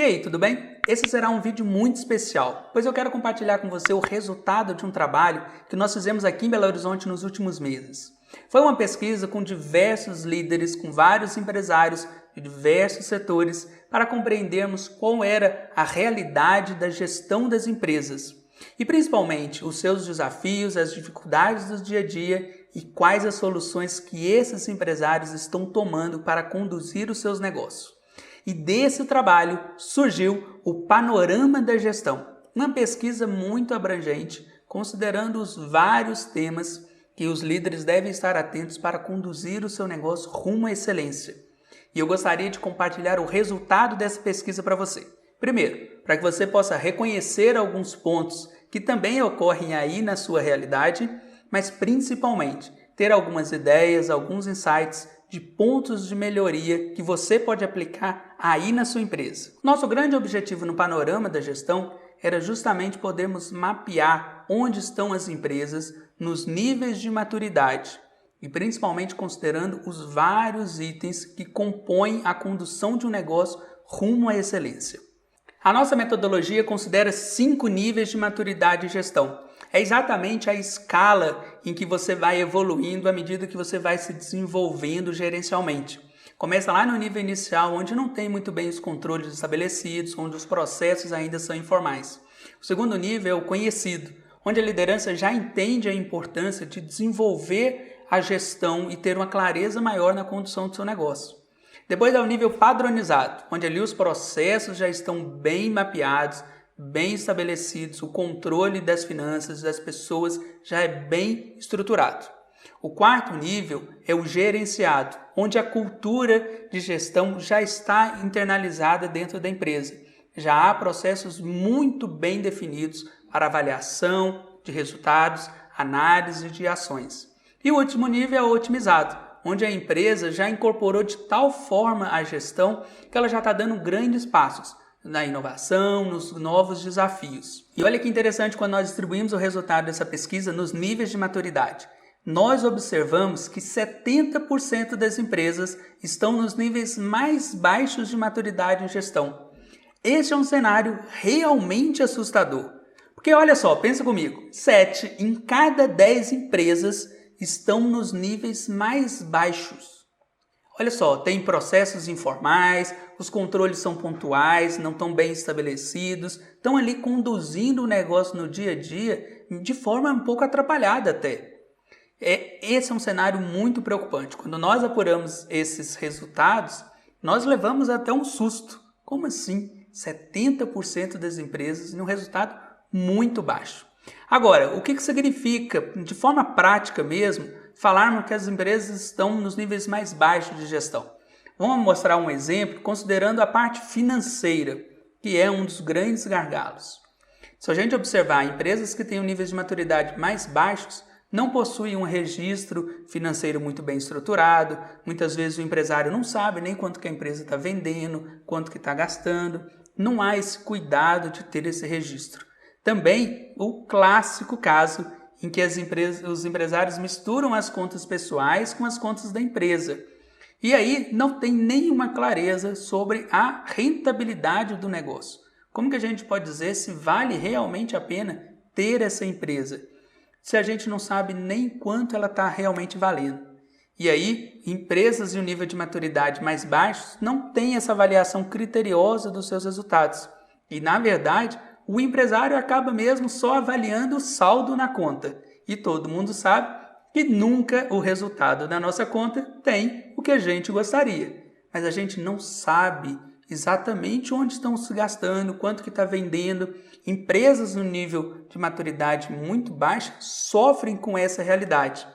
E aí, tudo bem? Esse será um vídeo muito especial, pois eu quero compartilhar com você o resultado de um trabalho que nós fizemos aqui em Belo Horizonte nos últimos meses. Foi uma pesquisa com diversos líderes, com vários empresários de diversos setores, para compreendermos qual era a realidade da gestão das empresas e principalmente os seus desafios, as dificuldades do dia a dia e quais as soluções que esses empresários estão tomando para conduzir os seus negócios. E desse trabalho surgiu o Panorama da Gestão, uma pesquisa muito abrangente, considerando os vários temas que os líderes devem estar atentos para conduzir o seu negócio rumo à excelência. E eu gostaria de compartilhar o resultado dessa pesquisa para você. Primeiro, para que você possa reconhecer alguns pontos que também ocorrem aí na sua realidade, mas principalmente ter algumas ideias, alguns insights de pontos de melhoria que você pode aplicar aí na sua empresa. Nosso grande objetivo no Panorama da Gestão era justamente podermos mapear onde estão as empresas nos níveis de maturidade e principalmente considerando os vários itens que compõem a condução de um negócio rumo à excelência. A nossa metodologia considera 5 níveis de maturidade e gestão. É exatamente a escala em que você vai evoluindo à medida que você vai se desenvolvendo gerencialmente. Começa lá no nível inicial, onde não tem muito bem os controles estabelecidos, onde os processos ainda são informais. O segundo nível é o conhecido, onde a liderança já entende a importância de desenvolver a gestão e ter uma clareza maior na condução do seu negócio. Depois é o nível padronizado, onde ali os processos já estão bem mapeados, bem estabelecidos, o controle das finanças das pessoas já é bem estruturado. O quarto nível é o gerenciado, onde a cultura de gestão já está internalizada dentro da empresa. Já há processos muito bem definidos para avaliação de resultados, análise de ações. E o último nível é o otimizado, onde a empresa já incorporou de tal forma a gestão que ela já está dando grandes passos na inovação, nos novos desafios. E olha que interessante quando nós distribuímos o resultado dessa pesquisa nos níveis de maturidade. Nós observamos que 70% das empresas estão nos níveis mais baixos de maturidade em gestão. Este é um cenário realmente assustador. Porque olha só, pensa comigo, 7 em cada 10 empresas estão nos níveis mais baixos. Olha só, tem processos informais, os controles são pontuais, não estão bem estabelecidos, estão ali conduzindo o negócio no dia a dia de forma um pouco atrapalhada até. Esse é um cenário muito preocupante. Quando nós apuramos esses resultados, nós levamos até um susto. Como assim? 70% das empresas em um resultado muito baixo. Agora, o que significa, de forma prática mesmo, falarmos que as empresas estão nos níveis mais baixos de gestão? Vamos mostrar um exemplo considerando a parte financeira, que é um dos grandes gargalos. Se a gente observar empresas que têm níveis de maturidade mais baixos, não possuem um registro financeiro muito bem estruturado, muitas vezes o empresário não sabe nem quanto que a empresa está vendendo, quanto que está gastando, não há esse cuidado de ter esse registro. Também o clássico caso em que os empresários misturam as contas pessoais com as contas da empresa. E aí não tem nenhuma clareza sobre a rentabilidade do negócio. Como que a gente pode dizer se vale realmente a pena ter essa empresa, se a gente não sabe nem quanto ela está realmente valendo? E aí, empresas de um nível de maturidade mais baixo não têm essa avaliação criteriosa dos seus resultados. E, na verdade, o empresário acaba mesmo só avaliando o saldo na conta. E todo mundo sabe que nunca o resultado da nossa conta tem o que a gente gostaria. Mas a gente não sabe exatamente onde estão se gastando, quanto que está vendendo. Empresas no nível de maturidade muito baixa sofrem com essa realidade.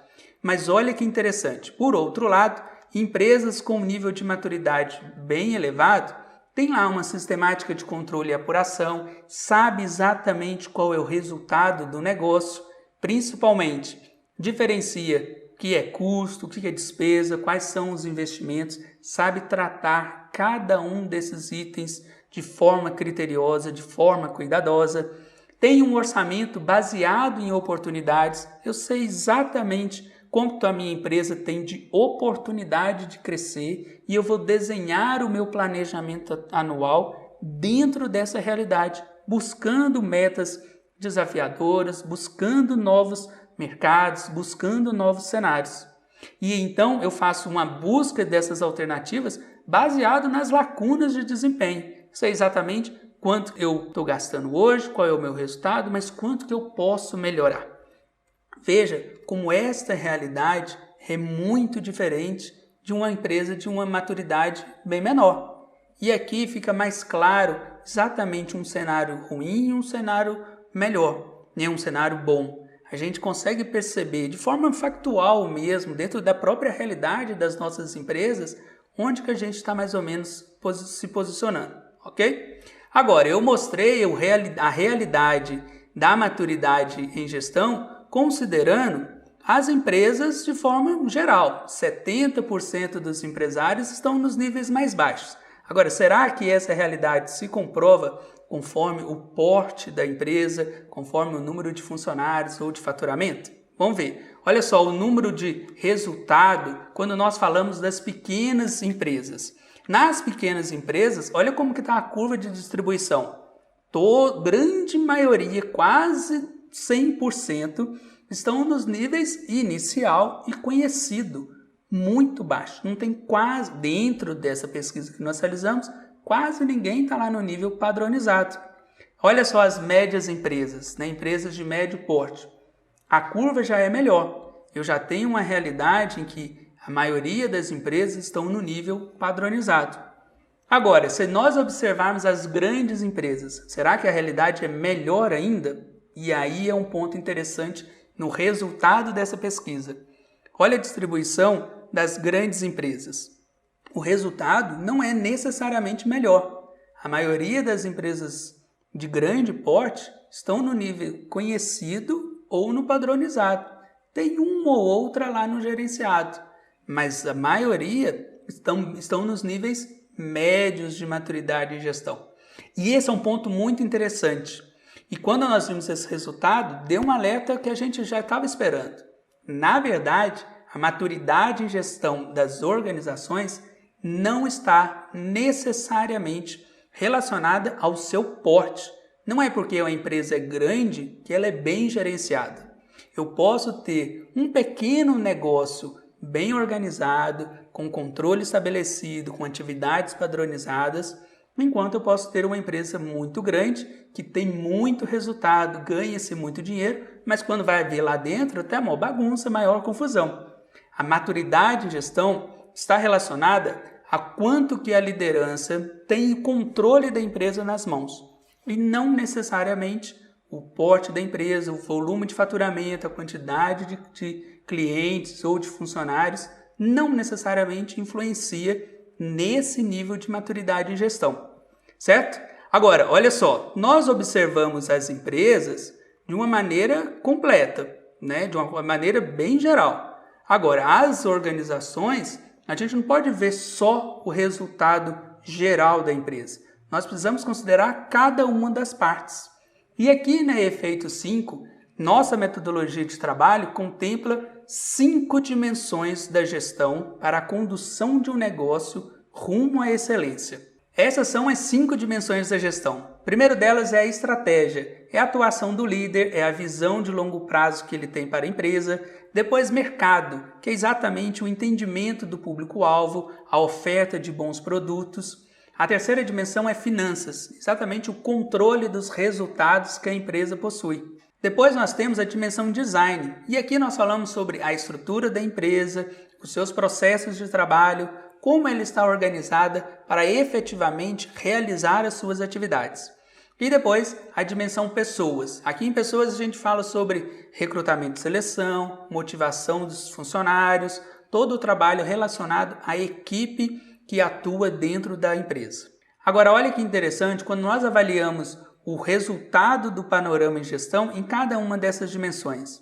Mas olha que interessante. Por outro lado, empresas com nível de maturidade bem elevado tem lá uma sistemática de controle e apuração, sabe exatamente qual é o resultado do negócio, principalmente diferencia o que é custo, o que é despesa, quais são os investimentos, sabe tratar cada um desses itens de forma criteriosa, de forma cuidadosa, tem um orçamento baseado em oportunidades, eu sei exatamente quanto a minha empresa tem de oportunidade de crescer e eu vou desenhar o meu planejamento anual dentro dessa realidade, buscando metas desafiadoras, buscando novos mercados, buscando novos cenários. E então eu faço uma busca dessas alternativas baseado nas lacunas de desempenho. Sei exatamente quanto eu estou gastando hoje, qual é o meu resultado, mas quanto que eu posso melhorar. Veja como esta realidade é muito diferente de uma empresa de uma maturidade bem menor. E aqui fica mais claro exatamente um cenário ruim e um cenário melhor, né? Um cenário bom. A gente consegue perceber de forma factual mesmo, dentro da própria realidade das nossas empresas, onde que a gente está mais ou menos se posicionando, ok? Agora, eu mostrei a realidade da maturidade em gestão considerando as empresas de forma geral. 70% dos empresários estão nos níveis mais baixos. Agora, será que essa realidade se comprova conforme o porte da empresa, conforme o número de funcionários ou de faturamento? Vamos ver. Olha só o número de resultado quando nós falamos das pequenas empresas. Nas pequenas empresas, olha como que está a curva de distribuição. Grande maioria, quase 100%, estão nos níveis inicial e conhecido, muito baixo. Não tem quase, dentro dessa pesquisa que nós realizamos, quase ninguém está lá no nível padronizado. Olha só as médias empresas, né? Empresas de médio porte. A curva já é melhor. Eu já tenho uma realidade em que a maioria das empresas estão no nível padronizado. Agora, se nós observarmos as grandes empresas, será que a realidade é melhor ainda? E aí é um ponto interessante no resultado dessa pesquisa. Olha a distribuição das grandes empresas. O resultado não é necessariamente melhor. A maioria das empresas de grande porte estão no nível conhecido ou no padronizado. Tem uma ou outra lá no gerenciado, mas a maioria estão nos níveis médios de maturidade e gestão. E esse é um ponto muito interessante. E quando nós vimos esse resultado, deu um alerta que a gente já estava esperando. Na verdade, a maturidade em gestão das organizações não está necessariamente relacionada ao seu porte. Não é porque a empresa é grande que ela é bem gerenciada. Eu posso ter um pequeno negócio bem organizado, com controle estabelecido, com atividades padronizadas, enquanto eu posso ter uma empresa muito grande, que tem muito resultado, ganha-se muito dinheiro, mas quando vai ver lá dentro, até uma bagunça, maior confusão. A maturidade em gestão está relacionada a quanto que a liderança tem o controle da empresa nas mãos, e não necessariamente o porte da empresa, o volume de faturamento, a quantidade de clientes ou de funcionários, não necessariamente influencia nesse nível de maturidade em gestão, certo? Agora, olha só, nós observamos as empresas de uma maneira completa, né? De uma maneira bem geral. Agora, as organizações, a gente não pode ver só o resultado geral da empresa. Nós precisamos considerar cada uma das partes. E aqui na Efeito 5, nossa metodologia de trabalho contempla 5 dimensões da gestão para a condução de um negócio rumo à excelência. Essas são as 5 dimensões da gestão. O primeiro delas é a estratégia, é a atuação do líder, é a visão de longo prazo que ele tem para a empresa. Depois, mercado, que é exatamente o entendimento do público-alvo, a oferta de bons produtos. A terceira dimensão é finanças, exatamente o controle dos resultados que a empresa possui. Depois nós temos a dimensão design, e aqui nós falamos sobre a estrutura da empresa, os seus processos de trabalho, como ela está organizada para efetivamente realizar as suas atividades. E depois a dimensão pessoas. Aqui em pessoas a gente fala sobre recrutamento e seleção, motivação dos funcionários, todo o trabalho relacionado à equipe que atua dentro da empresa. Agora, olha que interessante, quando nós avaliamos o resultado do panorama em gestão em cada uma dessas dimensões.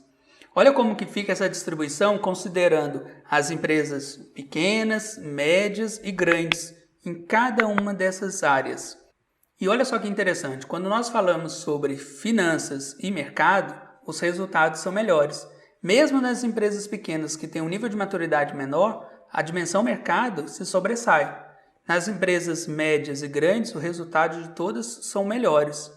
Olha como que fica essa distribuição considerando as empresas pequenas, médias e grandes em cada uma dessas áreas. E olha só que interessante, quando nós falamos sobre finanças e mercado, os resultados são melhores. Mesmo nas empresas pequenas que têm um nível de maturidade menor, a dimensão mercado se sobressai. Nas empresas médias e grandes, o resultado de todas são melhores.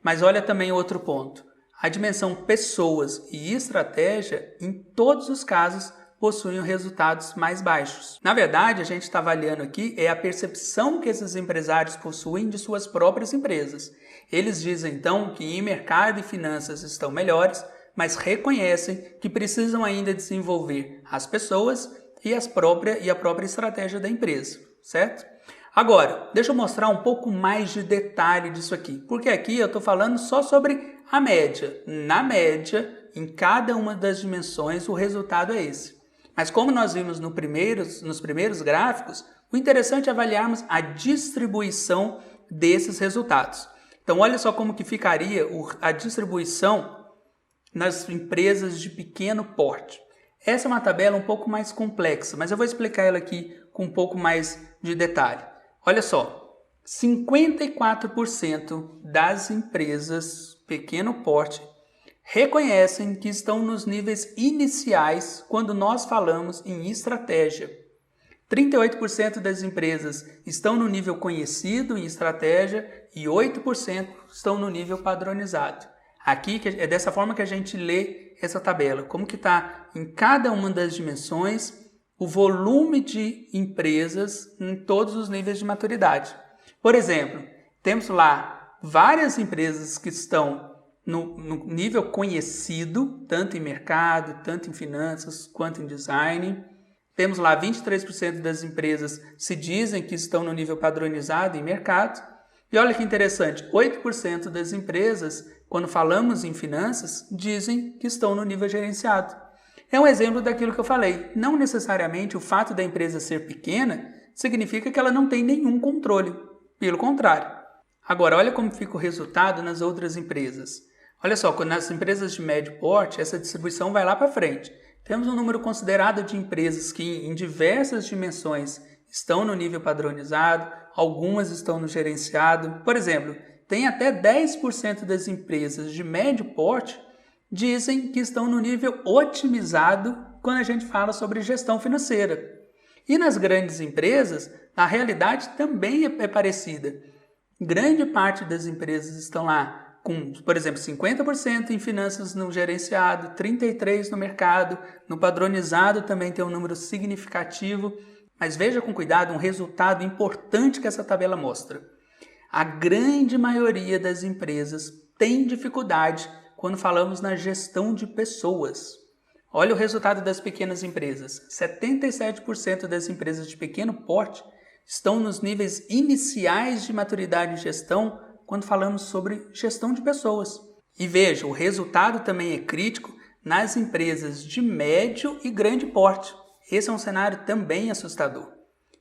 Mas olha também outro ponto. A dimensão pessoas e estratégia, em todos os casos, possuem resultados mais baixos. Na verdade, a gente está avaliando aqui a percepção que esses empresários possuem de suas próprias empresas. Eles dizem, então, que em mercado e finanças estão melhores, mas reconhecem que precisam ainda desenvolver as pessoas e a própria estratégia da empresa, certo? Agora, deixa eu mostrar um pouco mais de detalhe disso aqui, porque aqui eu estou falando só sobre a média. Na média, em cada uma das dimensões, o resultado é esse. Mas como nós vimos nos primeiros gráficos, o interessante é avaliarmos a distribuição desses resultados. Então, olha só como que ficaria a distribuição nas empresas de pequeno porte. Essa é uma tabela um pouco mais complexa, mas eu vou explicar ela aqui com um pouco mais de detalhe. Olha só, 54% das empresas pequeno porte reconhecem que estão nos níveis iniciais quando nós falamos em estratégia. 38% das empresas estão no nível conhecido em estratégia e 8% estão no nível padronizado. Aqui é dessa forma que a gente lê essa tabela, como que está em cada uma das dimensões o volume de empresas em todos os níveis de maturidade. Por exemplo, temos lá várias empresas que estão no nível conhecido, tanto em mercado, tanto em finanças, quanto em design. Temos lá 23% das empresas se dizem que estão no nível padronizado em mercado. E olha que interessante, 8% das empresas, quando falamos em finanças, dizem que estão no nível gerenciado. É um exemplo daquilo que eu falei. Não necessariamente o fato da empresa ser pequena significa que ela não tem nenhum controle. Pelo contrário. Agora, olha como fica o resultado nas outras empresas. Olha só, nas empresas de médio porte, essa distribuição vai lá para frente. Temos um número considerado de empresas que em diversas dimensões estão no nível padronizado, algumas estão no gerenciado. Por exemplo, tem até 10% das empresas de médio porte dizem que estão no nível otimizado quando a gente fala sobre gestão financeira. E nas grandes empresas, a realidade também é parecida. Grande parte das empresas estão lá com, por exemplo, 50% em finanças no gerenciado, 33% no mercado, no padronizado também tem um número significativo, mas veja com cuidado um resultado importante que essa tabela mostra. A grande maioria das empresas tem dificuldade quando falamos na gestão de pessoas. Olha o resultado das pequenas empresas. 77% das empresas de pequeno porte estão nos níveis iniciais de maturidade e gestão quando falamos sobre gestão de pessoas. E veja, o resultado também é crítico nas empresas de médio e grande porte. Esse é um cenário também assustador.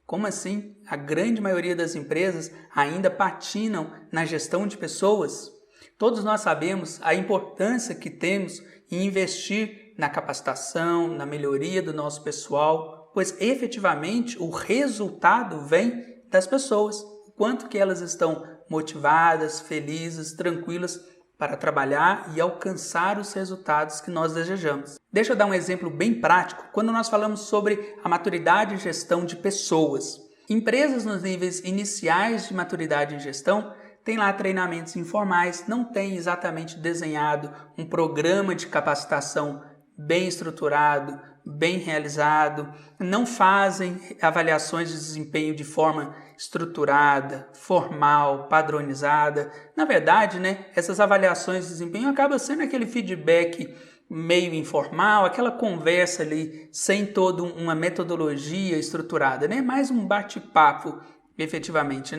Como assim? A grande maioria das empresas ainda patinam na gestão de pessoas? Todos nós sabemos a importância que temos em investir na capacitação, na melhoria do nosso pessoal, pois efetivamente o resultado vem das pessoas, o quanto que elas estão motivadas, felizes, tranquilas para trabalhar e alcançar os resultados que nós desejamos. Deixa eu dar um exemplo bem prático quando nós falamos sobre a maturidade e gestão de pessoas. Empresas nos níveis iniciais de maturidade em gestão têm lá treinamentos informais, não têm exatamente desenhado um programa de capacitação bem estruturado, bem realizado, não fazem avaliações de desempenho de forma estruturada, formal, padronizada. Na verdade, essas avaliações de desempenho acabam sendo aquele feedback meio informal, aquela conversa ali sem toda uma metodologia estruturada, mais um bate-papo efetivamente,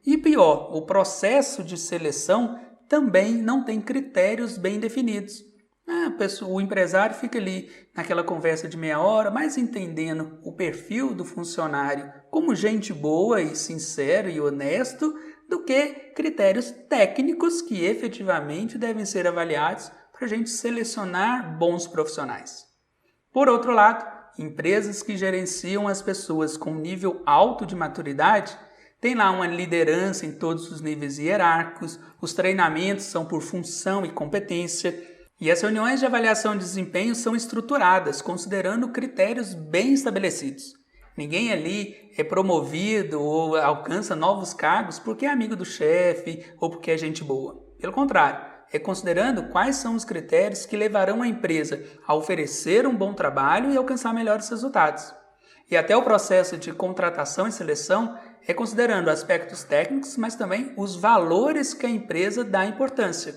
E pior, o processo de seleção também não tem critérios bem definidos. O empresário fica ali naquela conversa de meia hora, mais entendendo o perfil do funcionário como gente boa e sincero e honesto do que critérios técnicos que efetivamente devem ser avaliados para a gente selecionar bons profissionais. Por outro lado, empresas que gerenciam as pessoas com nível alto de maturidade têm lá uma liderança em todos os níveis hierárquicos, os treinamentos são por função e competência, e as reuniões de avaliação de desempenho são estruturadas, considerando critérios bem estabelecidos. Ninguém ali é promovido ou alcança novos cargos porque é amigo do chefe ou porque é gente boa. Pelo contrário, é considerando quais são os critérios que levarão a empresa a oferecer um bom trabalho e alcançar melhores resultados. E até o processo de contratação e seleção é considerando aspectos técnicos, mas também os valores que a empresa dá importância.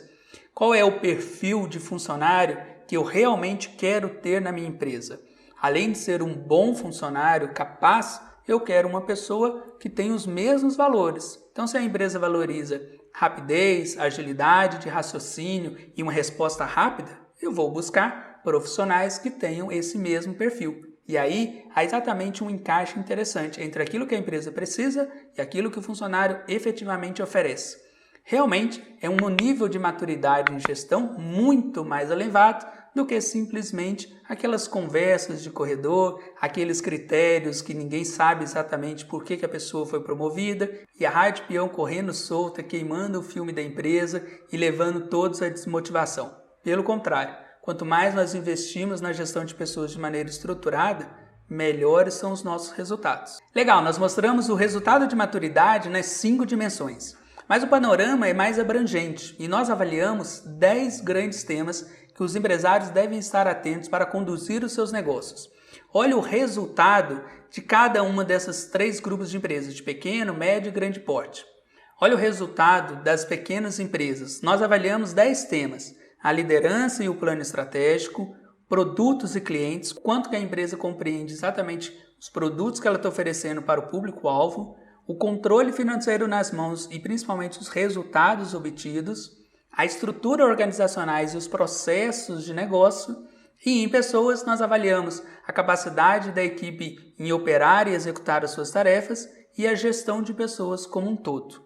Qual é o perfil de funcionário que eu realmente quero ter na minha empresa? Além de ser um bom funcionário capaz, eu quero uma pessoa que tem os mesmos valores. Então, se a empresa valoriza rapidez, agilidade de raciocínio e uma resposta rápida, eu vou buscar profissionais que tenham esse mesmo perfil. E aí, há exatamente um encaixe interessante entre aquilo que a empresa precisa e aquilo que o funcionário efetivamente oferece. Realmente, é um nível de maturidade em gestão muito mais elevado do que simplesmente aquelas conversas de corredor, aqueles critérios que ninguém sabe exatamente por que a pessoa foi promovida e a raia de peão correndo solta, queimando o filme da empresa e levando todos à desmotivação. Pelo contrário, quanto mais nós investimos na gestão de pessoas de maneira estruturada, melhores são os nossos resultados. Legal, nós mostramos o resultado de maturidade nas 5 dimensões. Mas o panorama é mais abrangente e nós avaliamos 10 grandes temas que os empresários devem estar atentos para conduzir os seus negócios. Olha o resultado de cada uma dessas 3 grupos de empresas, de pequeno, médio e grande porte. Olha o resultado das pequenas empresas. Nós avaliamos 10 temas: a liderança e o plano estratégico, produtos e clientes, quanto que a empresa compreende exatamente os produtos que ela está oferecendo para o público-alvo, o controle financeiro nas mãos e principalmente os resultados obtidos, a estrutura organizacionais e os processos de negócio, e em pessoas nós avaliamos a capacidade da equipe em operar e executar as suas tarefas e a gestão de pessoas como um todo.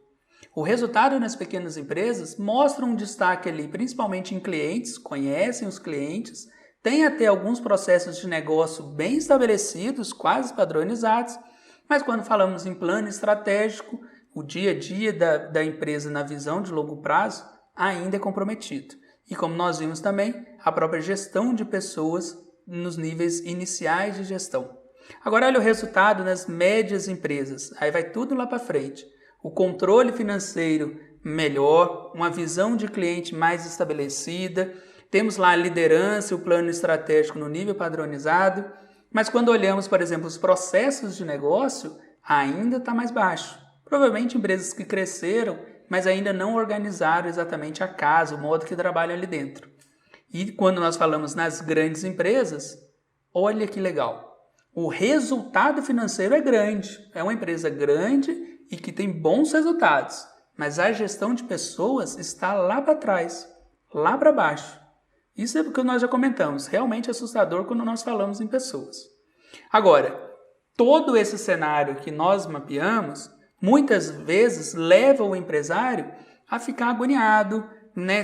O resultado nas pequenas empresas mostra um destaque ali, principalmente em clientes, conhecem os clientes, tem até alguns processos de negócio bem estabelecidos, quase padronizados, mas quando falamos em plano estratégico, o dia a dia da empresa na visão de longo prazo ainda é comprometido. E como nós vimos também, a própria gestão de pessoas nos níveis iniciais de gestão. Agora olha o resultado nas médias empresas, aí vai tudo lá para frente. O controle financeiro melhor, uma visão de cliente mais estabelecida, temos lá a liderança e o plano estratégico no nível padronizado, mas quando olhamos, por exemplo, os processos de negócio, ainda está mais baixo. Provavelmente empresas que cresceram, mas ainda não organizaram exatamente a casa, o modo que trabalham ali dentro. E quando nós falamos nas grandes empresas, olha que legal. O resultado financeiro é grande, é uma empresa grande e que tem bons resultados, mas a gestão de pessoas está lá para trás, lá para baixo. Isso é o que nós já comentamos, realmente assustador quando nós falamos em pessoas. Agora, todo esse cenário que nós mapeamos, muitas vezes leva o empresário a ficar agoniado,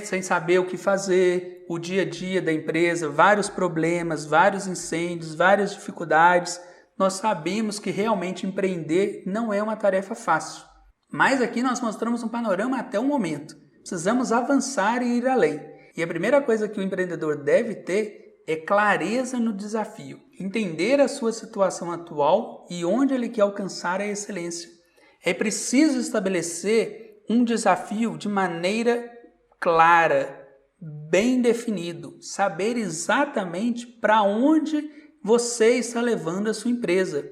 sem saber o que fazer, o dia a dia da empresa, vários problemas, vários incêndios, várias dificuldades. Nós sabemos que realmente empreender não é uma tarefa fácil. Mas aqui nós mostramos um panorama até o momento. Precisamos avançar e ir além. E a primeira coisa que o empreendedor deve ter é clareza no desafio. Entender a sua situação atual e onde ele quer alcançar a excelência. É preciso estabelecer um desafio de maneira clara, bem definido. Saber exatamente para onde você está levando a sua empresa.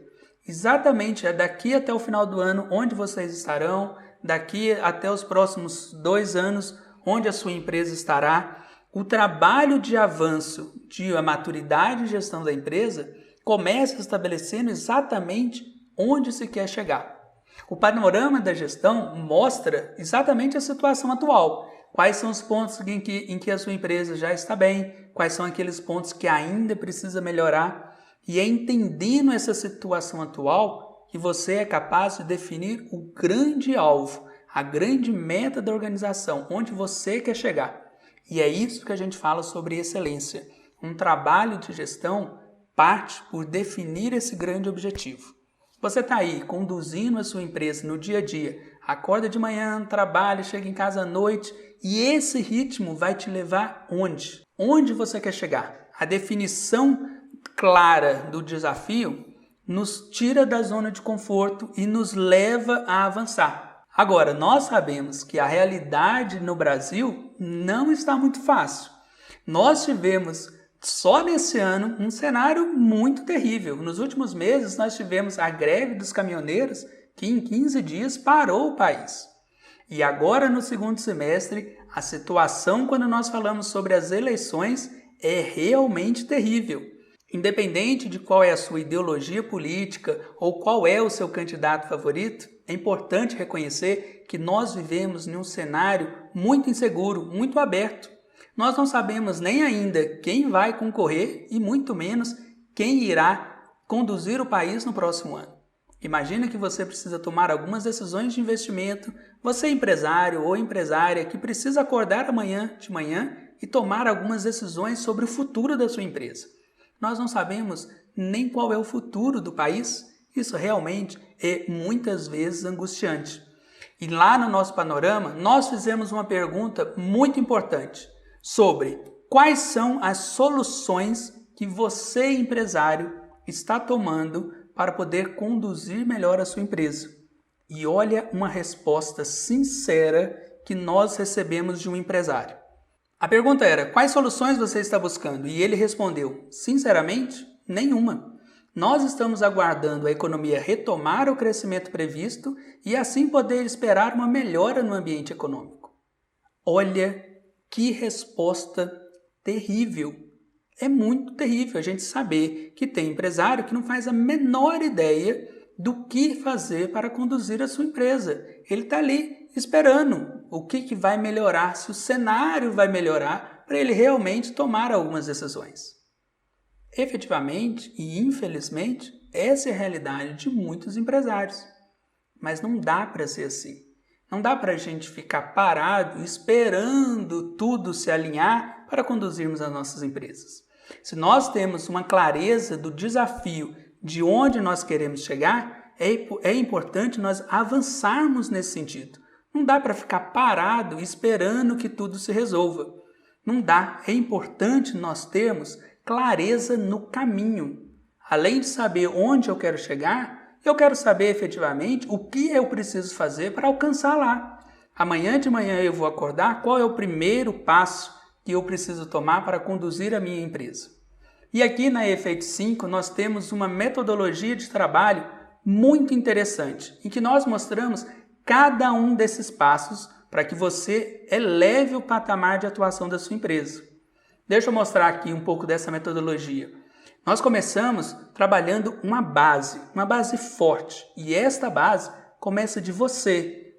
Exatamente, é daqui até o final do ano onde vocês estarão, daqui até os próximos 2 anos onde a sua empresa estará. O trabalho de avanço de maturidade e gestão da empresa começa estabelecendo exatamente onde se quer chegar. O panorama da gestão mostra exatamente a situação atual. Quais são os pontos em que a sua empresa já está bem, quais são aqueles pontos que ainda precisa melhorar. E é entendendo essa situação atual que você é capaz de definir o grande alvo, a grande meta da organização, onde você quer chegar. E é isso que a gente fala sobre excelência. Um trabalho de gestão parte por definir esse grande objetivo. Você está aí conduzindo a sua empresa no dia a dia, acorda de manhã, trabalha, chega em casa à noite, e esse ritmo vai te levar onde? Onde você quer chegar? A definição clara do desafio nos tira da zona de conforto e nos leva a avançar. Agora, nós sabemos que a realidade no Brasil não está muito fácil. Nós tivemos só nesse ano um cenário muito terrível. Nos últimos meses nós tivemos a greve dos caminhoneiros que em 15 dias parou o país. E agora no segundo semestre, a situação quando nós falamos sobre as eleições é realmente terrível. Independente de qual é a sua ideologia política ou qual é o seu candidato favorito, é importante reconhecer que nós vivemos em um cenário muito inseguro, muito aberto. Nós não sabemos nem ainda quem vai concorrer e muito menos quem irá conduzir o país no próximo ano. Imagina que você precisa tomar algumas decisões de investimento, você é empresário ou empresária que precisa acordar amanhã de manhã e tomar algumas decisões sobre o futuro da sua empresa. Nós não sabemos nem qual é o futuro do país. Isso realmente é muitas vezes angustiante. E lá no nosso panorama, nós fizemos uma pergunta muito importante sobre quais são as soluções que você, empresário, está tomando para poder conduzir melhor a sua empresa. E olha uma resposta sincera que nós recebemos de um empresário. A pergunta era, quais soluções você está buscando? E ele respondeu, sinceramente, nenhuma. Nós estamos aguardando a economia retomar o crescimento previsto e assim poder esperar uma melhora no ambiente econômico. Olha que resposta terrível! É muito terrível a gente saber que tem empresário que não faz a menor ideia do que fazer para conduzir a sua empresa. Ele está ali esperando o que vai melhorar, se o cenário vai melhorar para ele realmente tomar algumas decisões. Efetivamente e infelizmente, essa é a realidade de muitos empresários. Mas não dá para ser assim. Não dá para a gente ficar parado esperando tudo se alinhar para conduzirmos as nossas empresas. Se nós temos uma clareza do desafio de onde nós queremos chegar, é importante nós avançarmos nesse sentido. Não dá para ficar parado esperando que tudo se resolva. Não dá. É importante nós termos clareza no caminho. Além de saber onde eu quero chegar, eu quero saber efetivamente o que eu preciso fazer para alcançar lá. Amanhã de manhã eu vou acordar, qual é o primeiro passo que eu preciso tomar para conduzir a minha empresa? E aqui na Efeito 5 nós temos uma metodologia de trabalho muito interessante, em que nós mostramos cada um desses passos para que você eleve o patamar de atuação da sua empresa. Deixa eu mostrar aqui um pouco dessa metodologia. Nós começamos trabalhando uma base forte. E esta base começa de você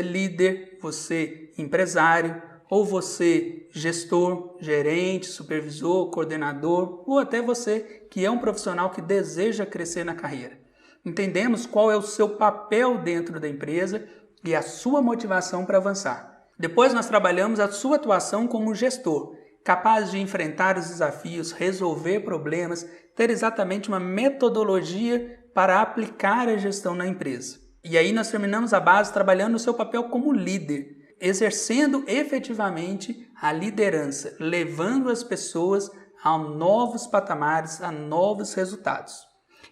líder, você empresário, ou você gestor, gerente, supervisor, coordenador, ou até você que é um profissional que deseja crescer na carreira. Entendemos qual é o seu papel dentro da empresa e a sua motivação para avançar. Depois nós trabalhamos a sua atuação como gestor, capaz de enfrentar os desafios, resolver problemas, ter exatamente uma metodologia para aplicar a gestão na empresa. E aí nós terminamos a base trabalhando o seu papel como líder, exercendo efetivamente a liderança, levando as pessoas a novos patamares, a novos resultados.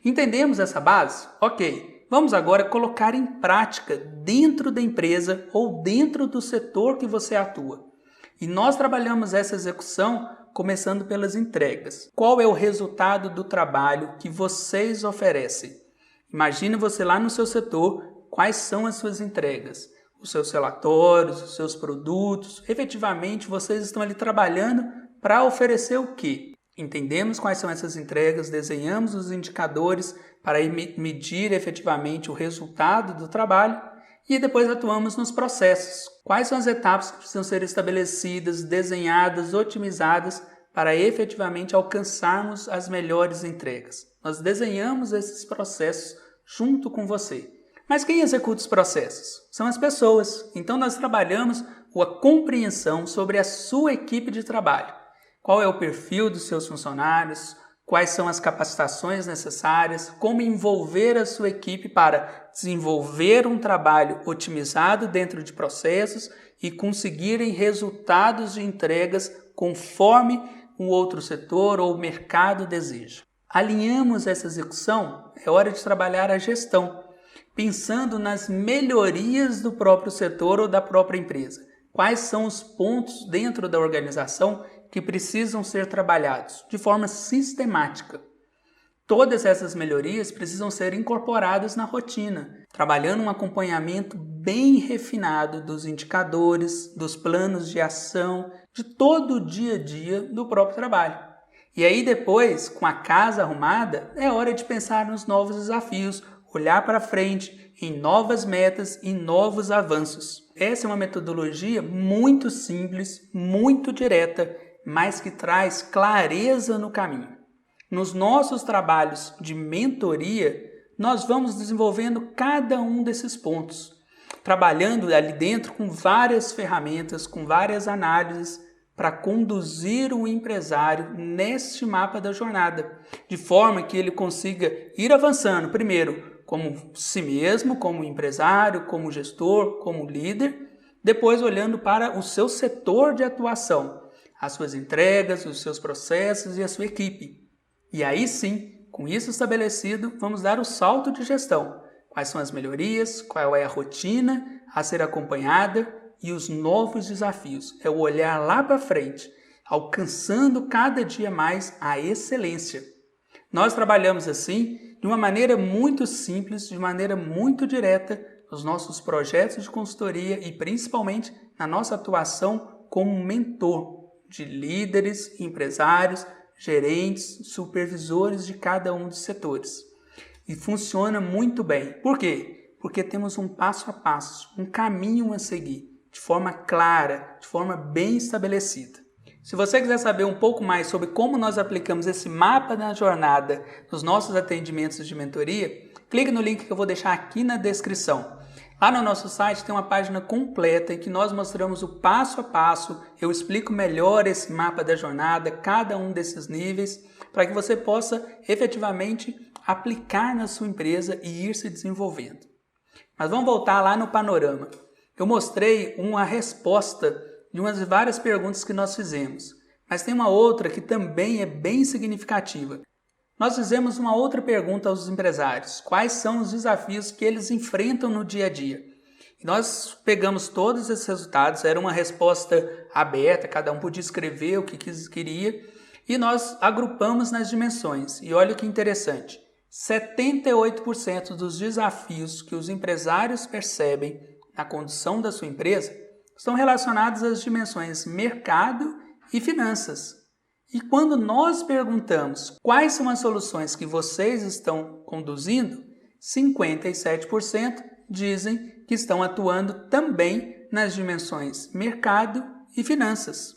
Entendemos essa base? Ok. Vamos agora colocar em prática dentro da empresa ou dentro do setor que você atua. E nós trabalhamos essa execução começando pelas entregas. Qual é o resultado do trabalho que vocês oferecem? Imagine você lá no seu setor, quais são as suas entregas, os seus relatórios, os seus produtos. Efetivamente, vocês estão ali trabalhando para oferecer o quê? Entendemos quais são essas entregas, desenhamos os indicadores para medir efetivamente o resultado do trabalho e depois atuamos nos processos. Quais são as etapas que precisam ser estabelecidas, desenhadas, otimizadas para efetivamente alcançarmos as melhores entregas? Nós desenhamos esses processos junto com você. Mas quem executa os processos? São as pessoas. Então nós trabalhamos a compreensão sobre a sua equipe de trabalho. Qual é o perfil dos seus funcionários? Quais são as capacitações necessárias? Como envolver a sua equipe para desenvolver um trabalho otimizado dentro de processos e conseguirem resultados de entregas conforme o outro setor ou o mercado deseja. Alinhamos essa execução, é hora de trabalhar a gestão, pensando nas melhorias do próprio setor ou da própria empresa. Quais são os pontos dentro da organização que precisam ser trabalhados de forma sistemática? Todas essas melhorias precisam ser incorporadas na rotina, trabalhando um acompanhamento bem refinado dos indicadores, dos planos de ação, de todo o dia a dia do próprio trabalho. E aí depois, com a casa arrumada, é hora de pensar nos novos desafios, olhar para frente, em novas metas e novos avanços. Essa é uma metodologia muito simples, muito direta, mas que traz clareza no caminho. Nos nossos trabalhos de mentoria, nós vamos desenvolvendo cada um desses pontos, trabalhando ali dentro com várias ferramentas, com várias análises, para conduzir o empresário neste mapa da jornada, de forma que ele consiga ir avançando, primeiro, como si mesmo, como empresário, como gestor, como líder, depois olhando para o seu setor de atuação, as suas entregas, os seus processos e a sua equipe. E aí sim, com isso estabelecido, vamos dar o salto de gestão. Quais são as melhorias, qual é a rotina a ser acompanhada e os novos desafios. É o olhar lá para frente, alcançando cada dia mais a excelência. Nós trabalhamos assim, de uma maneira muito simples, de maneira muito direta, nos nossos projetos de consultoria e principalmente na nossa atuação como mentor de líderes, empresários, gerentes, supervisores de cada um dos setores. E funciona muito bem. Por quê? Porque temos um passo a passo, um caminho a seguir, de forma clara, de forma bem estabelecida. Se você quiser saber um pouco mais sobre como nós aplicamos esse mapa da jornada nos nossos atendimentos de mentoria, clique no link que eu vou deixar aqui na descrição. Lá no nosso site tem uma página completa em que nós mostramos o passo a passo, eu explico melhor esse mapa da jornada, cada um desses níveis, para que você possa efetivamente aplicar na sua empresa e ir se desenvolvendo. Mas vamos voltar lá no panorama. Eu mostrei uma resposta de umas várias perguntas que nós fizemos, mas tem uma outra que também é bem significativa. Nós fizemos uma outra pergunta aos empresários: quais são os desafios que eles enfrentam no dia a dia? E nós pegamos todos esses resultados, era uma resposta aberta, cada um podia escrever o que queria, e nós agrupamos nas dimensões. E olha que interessante, 78% dos desafios que os empresários percebem na condução da sua empresa estão relacionados às dimensões mercado e finanças. E quando nós perguntamos quais são as soluções que vocês estão conduzindo, 57% dizem que estão atuando também nas dimensões mercado e finanças.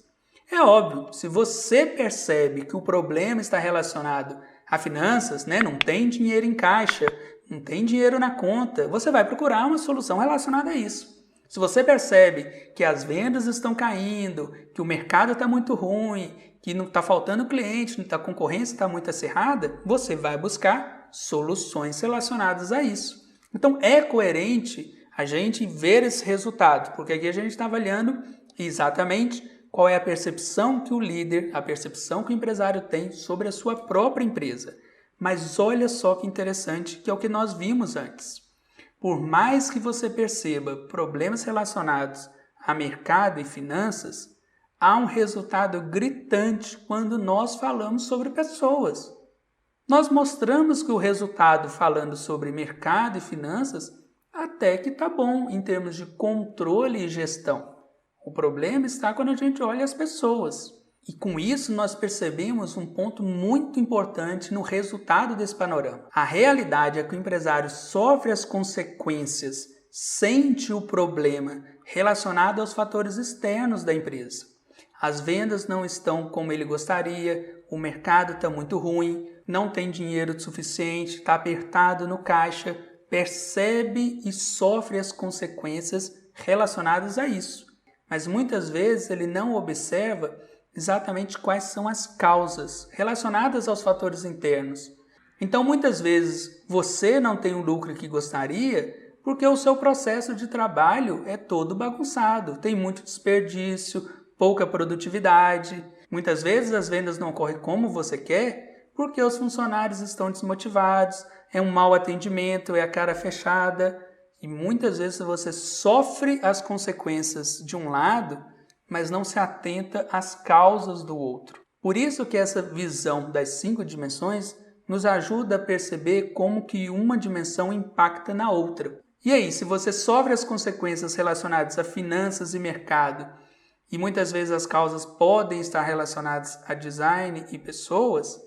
É óbvio, se você percebe que o problema está relacionado a finanças, não tem dinheiro em caixa, não tem dinheiro na conta, você vai procurar uma solução relacionada a isso. Se você percebe que as vendas estão caindo, que o mercado está muito ruim, que não está faltando cliente, a concorrência está muito acirrada, você vai buscar soluções relacionadas a isso. Então é coerente a gente ver esse resultado, porque aqui a gente está avaliando exatamente qual é a percepção que o líder, a percepção que o empresário tem sobre a sua própria empresa. Mas olha só que interessante, que é o que nós vimos antes. Por mais que você perceba problemas relacionados a mercado e finanças, há um resultado gritante quando nós falamos sobre pessoas. Nós mostramos que o resultado falando sobre mercado e finanças até que está bom em termos de controle e gestão. O problema está quando a gente olha as pessoas. E com isso nós percebemos um ponto muito importante no resultado desse panorama. A realidade é que o empresário sofre as consequências, sente o problema relacionado aos fatores externos da empresa. As vendas não estão como ele gostaria, o mercado está muito ruim, não tem dinheiro suficiente, está apertado no caixa, percebe e sofre as consequências relacionadas a isso. Mas muitas vezes ele não observa exatamente quais são as causas relacionadas aos fatores internos. Então, muitas vezes, você não tem o lucro que gostaria porque o seu processo de trabalho é todo bagunçado, tem muito desperdício, pouca produtividade. Muitas vezes as vendas não ocorrem como você quer porque os funcionários estão desmotivados, é um mau atendimento, é a cara fechada. E muitas vezes você sofre as consequências de um lado, mas não se atenta às causas do outro. Por isso que essa visão das 5 dimensões nos ajuda a perceber como que uma dimensão impacta na outra. E aí, se você sofre as consequências relacionadas a finanças e mercado, e muitas vezes as causas podem estar relacionadas a design e pessoas,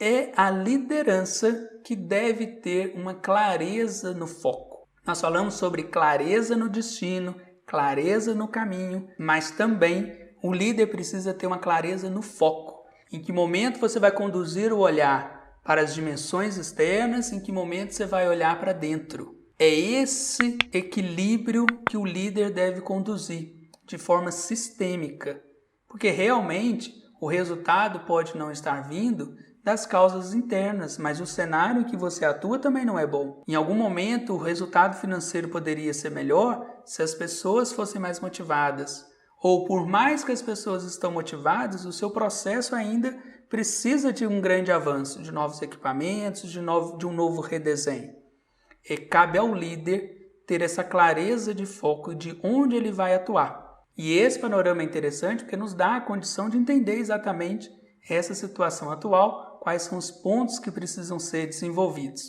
é a liderança que deve ter uma clareza no foco. Nós falamos sobre clareza no destino, clareza no caminho, mas também o líder precisa ter uma clareza no foco. Em que momento você vai conduzir o olhar para as dimensões externas, em que momento você vai olhar para dentro. É esse equilíbrio que o líder deve conduzir de forma sistêmica, porque realmente o resultado pode não estar vindo das causas internas, mas o cenário em que você atua também não é bom. Em algum momento o resultado financeiro poderia ser melhor se as pessoas fossem mais motivadas, ou por mais que as pessoas estão motivadas, o seu processo ainda precisa de um grande avanço, de novos equipamentos, de um novo redesenho. E cabe ao líder ter essa clareza de foco de onde ele vai atuar. E esse panorama é interessante porque nos dá a condição de entender exatamente essa situação atual, quais são os pontos que precisam ser desenvolvidos.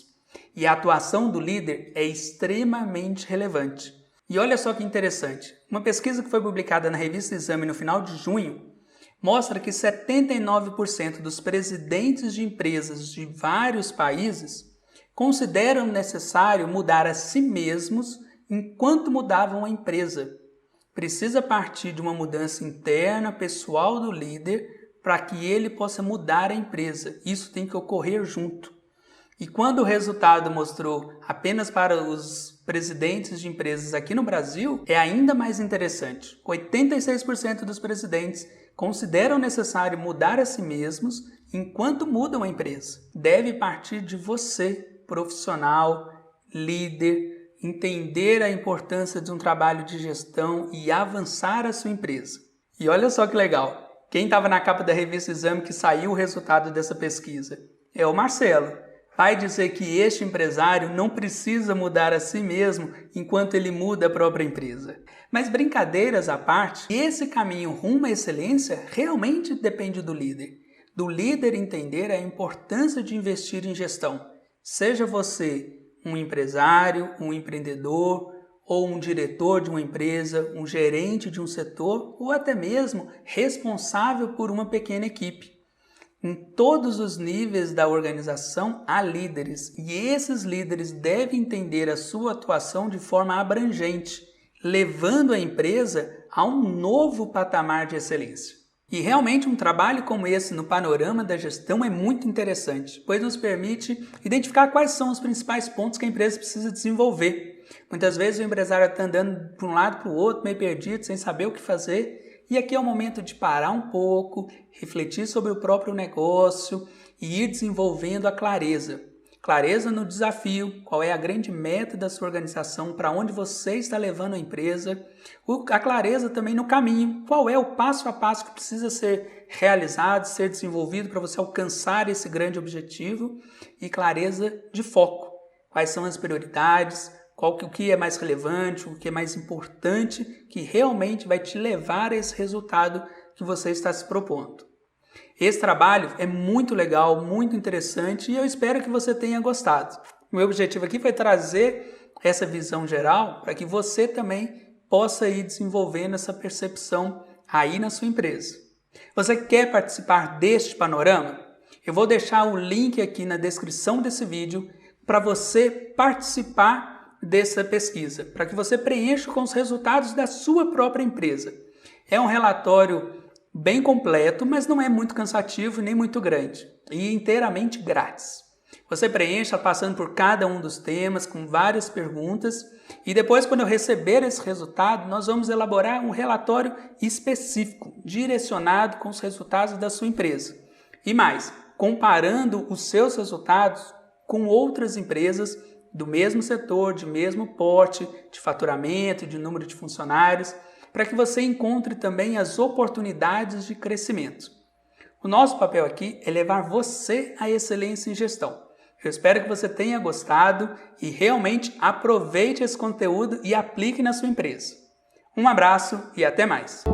E a atuação do líder é extremamente relevante. E olha só que interessante, uma pesquisa que foi publicada na revista Exame no final de junho mostra que 79% dos presidentes de empresas de vários países consideram necessário mudar a si mesmos enquanto mudavam a empresa. Precisa partir de uma mudança interna, pessoal do líder, para que ele possa mudar a empresa. Isso tem que ocorrer junto. E quando o resultado mostrou apenas para os presidentes de empresas aqui no Brasil, é ainda mais interessante. 86% dos presidentes consideram necessário mudar a si mesmos enquanto mudam a empresa. Deve partir de você, profissional, líder, entender a importância de um trabalho de gestão e avançar a sua empresa. E olha só que legal, quem estava na capa da revista Exame que saiu o resultado dessa pesquisa? É o Marcelo. Vai dizer que este empresário não precisa mudar a si mesmo enquanto ele muda a própria empresa. Mas brincadeiras à parte, esse caminho rumo à excelência realmente depende do líder. Do líder entender a importância de investir em gestão. Seja você um empresário, um empreendedor, ou um diretor de uma empresa, um gerente de um setor, ou até mesmo responsável por uma pequena equipe. Em todos os níveis da organização há líderes, e esses líderes devem entender a sua atuação de forma abrangente, levando a empresa a um novo patamar de excelência. E realmente um trabalho como esse no panorama da gestão é muito interessante, pois nos permite identificar quais são os principais pontos que a empresa precisa desenvolver. Muitas vezes o empresário está andando de um lado para o outro, meio perdido, sem saber o que fazer, e aqui é o momento de parar um pouco, refletir sobre o próprio negócio e ir desenvolvendo a clareza. Clareza no desafio, qual é a grande meta da sua organização, para onde você está levando a empresa. A clareza também no caminho, qual é o passo a passo que precisa ser realizado, ser desenvolvido para você alcançar esse grande objetivo. E clareza de foco, quais são as prioridades, o que é mais relevante, o que é mais importante, que realmente vai te levar a esse resultado que você está se propondo. Esse trabalho é muito legal, muito interessante e eu espero que você tenha gostado. O meu objetivo aqui foi trazer essa visão geral para que você também possa ir desenvolvendo essa percepção aí na sua empresa. Você quer participar deste panorama? Eu vou deixar o link aqui na descrição desse vídeo para você participar dessa pesquisa, para que você preencha com os resultados da sua própria empresa. É um relatório bem completo, mas não é muito cansativo nem muito grande e inteiramente grátis. Você preencha passando por cada um dos temas com várias perguntas e depois, quando eu receber esse resultado, nós vamos elaborar um relatório específico, direcionado com os resultados da sua empresa. E mais, comparando os seus resultados com outras empresas do mesmo setor, de mesmo porte, de faturamento, de número de funcionários, para que você encontre também as oportunidades de crescimento. O nosso papel aqui é levar você à excelência em gestão. Eu espero que você tenha gostado e realmente aproveite esse conteúdo e aplique na sua empresa. Um abraço e até mais!